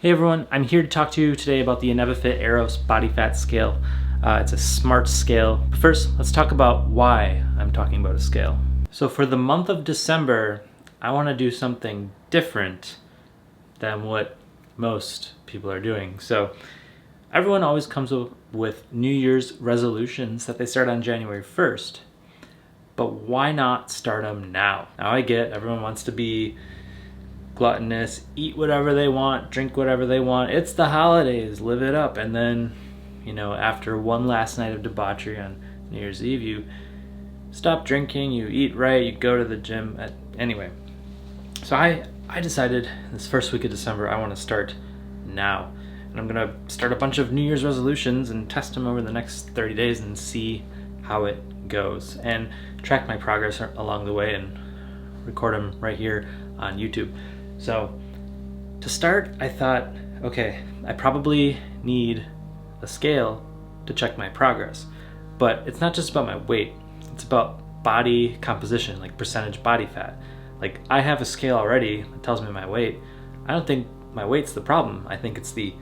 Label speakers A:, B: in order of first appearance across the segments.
A: Hey everyone, I'm here to talk to you today about the Inevifit Eros Body Fat Scale. It's a smart scale. But first, let's talk about why I'm talking about a scale. So for the month of December, I want to do something different than what most people are doing. So everyone always comes up with New Year's resolutions that they start on January 1st. But why not start them now? Now I get everyone wants to be gluttonous, eat whatever they want, drink whatever they want. It's the holidays, live it up. And then, after one last night of debauchery on New Year's Eve, you stop drinking, you eat right, you go to the gym. Anyway, so I decided this first week of December I want to start now. And I'm going to start a bunch of New Year's resolutions and test them over the next 30 days and see how it goes. And track my progress along the way and record them right here on YouTube. So to start, I thought, okay, I probably need a scale to check my progress. But it's not just about my weight, it's about body composition, like percentage body fat. Like I have a scale already that tells me my weight. I don't think my weight's the problem. I think it's the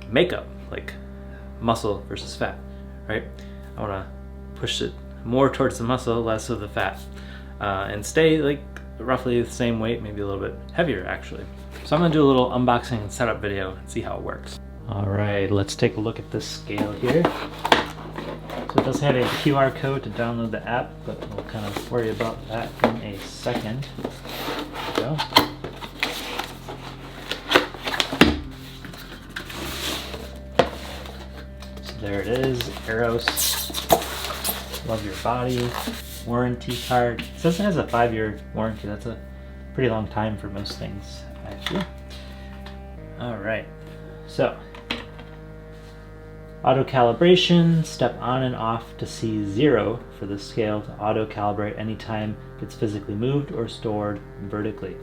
A: makeup, like muscle versus fat, right? I want to push it more towards the muscle, less of the fat, and stay like roughly the same weight, maybe a little bit heavier actually. So I'm gonna do a little unboxing and setup video and see how it works. All right, let's take a look at this scale here. So it does have a QR code to download the app, but we'll kind of worry about that in a second. There we go. So there it is, Eros. Love your body. Warranty card. It says it has a 5-year warranty. That's a pretty long time for most things, actually. All right, so auto calibration, step on and off to see 0 for the scale to auto calibrate anytime it's physically moved or stored vertically.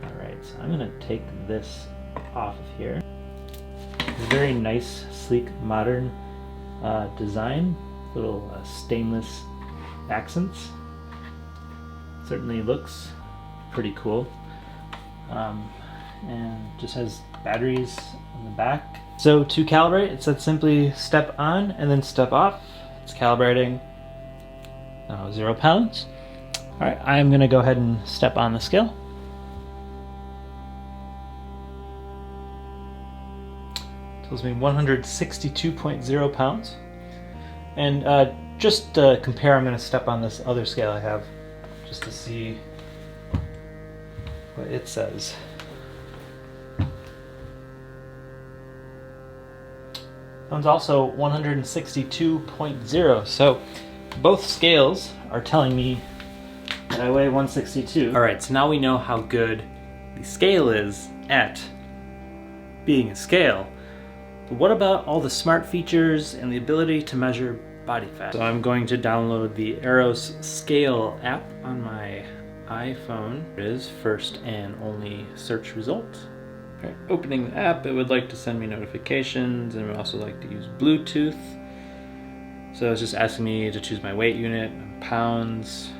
A: All right, so I'm gonna take this off of here. It's a very nice, sleek, modern design. Little stainless accents. Certainly looks pretty cool. And just has batteries on the back. So to calibrate, it said simply step on and then step off. It's calibrating 0 pounds. All right, I'm gonna go ahead and step on the scale. Tells me 162.0 pounds. And just to compare, I'm going to step on this other scale I have just to see what it says. That one's also 162.0. So both scales are telling me that I weigh 162. All right, so now we know how good the scale is at being a scale. But what about all the smart features and the ability to measure body fat? So I'm going to download the Eros Scale app on my iPhone. It is first and only search result. Okay. Opening the app, it would like to send me notifications and it would also like to use Bluetooth. So it's just asking me to choose my weight unit, pounds,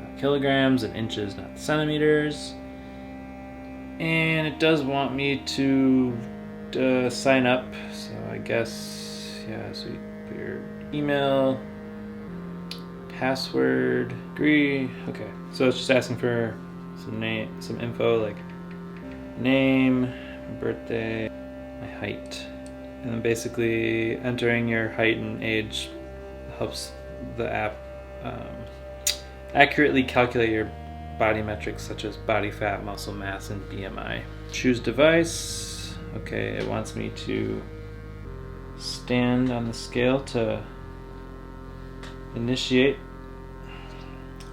A: not kilograms, and inches, not centimeters. And it does want me to sign up, so I guess, yeah, so you put your email, password, agree. Okay, so it's just asking for some info like name, birthday, my height, and then basically entering your height and age helps the app accurately calculate your body metrics such as body fat, muscle mass, and BMI. Choose device. Okay, it wants me to stand on the scale to initiate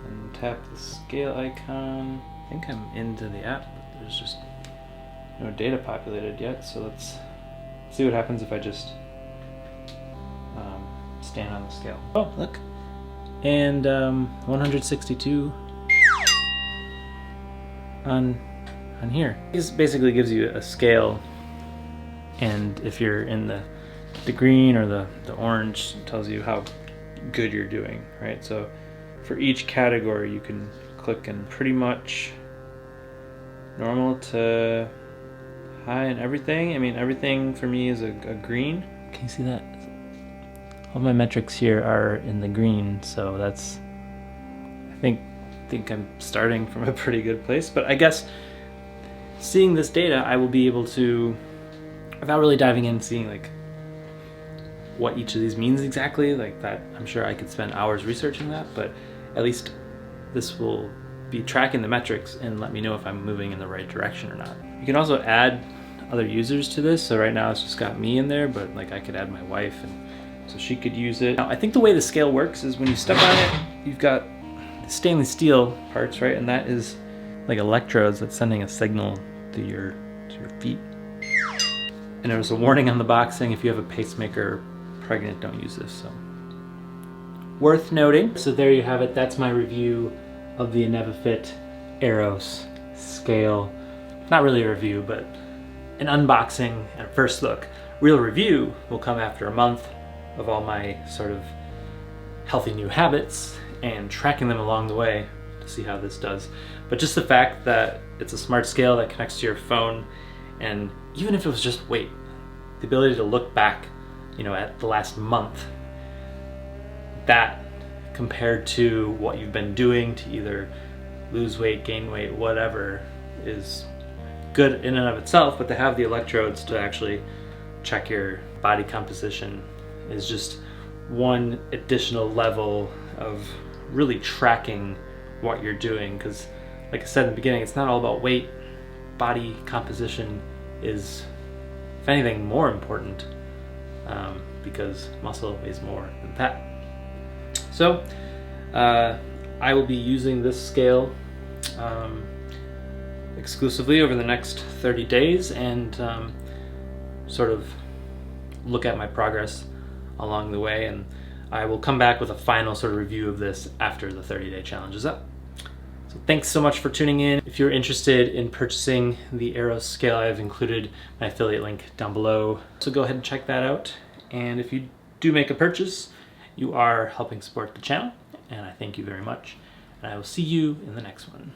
A: and tap the scale icon. I think I'm into the app, but there's just no data populated yet, so let's see what happens if I just stand on the scale. Oh, look. And 162 on here. This basically gives you a scale, and if you're in the green or the orange, it tells you how good you're doing, right? So for each category you can click and pretty much normal to high and everything. I mean, everything for me is a green. Can you see that? All my metrics here are in the green, so that's, I think I'm starting from a pretty good place. But I guess seeing this data, I will be able to, without really diving in and seeing like what each of these means exactly, like that, I'm sure I could spend hours researching that, but at least this will be tracking the metrics and let me know if I'm moving in the right direction or not. You can also add other users to this. So right now it's just got me in there, but like I could add my wife and so she could use it. Now, I think the way the scale works is when you step on it, you've got stainless steel parts, right? And that is like electrodes that's sending a signal to your feet. And there was a warning on the box saying if you have a pacemaker or pregnant, don't use this. So worth noting. So there you have it. That's my review of the Inevifit Eros scale. Not really a review, but an unboxing and a first look. Real review will come after a month of all my sort of healthy new habits and tracking them along the way to see how this does. But just the fact that it's a smart scale that connects to your phone, and even if it was just weight, the ability to look back, you know, at the last month, that compared to what you've been doing to either lose weight, gain weight, whatever, is good in and of itself. But to have the electrodes to actually check your body composition is just one additional level of really tracking what you're doing. Because like I said in the beginning, it's not all about weight. Body composition is, if anything, more important, because muscle weighs more than fat. So I will be using this scale exclusively over the next 30 days and sort of look at my progress along the way, and I will come back with a final sort of review of this after the 30-day challenge is up. So thanks so much for tuning in. If you're interested in purchasing the Eros scale, I've included my affiliate link down below, so go ahead and check that out. And if you do make a purchase, you are helping support the channel, and I thank you very much. And I will see you in the next one.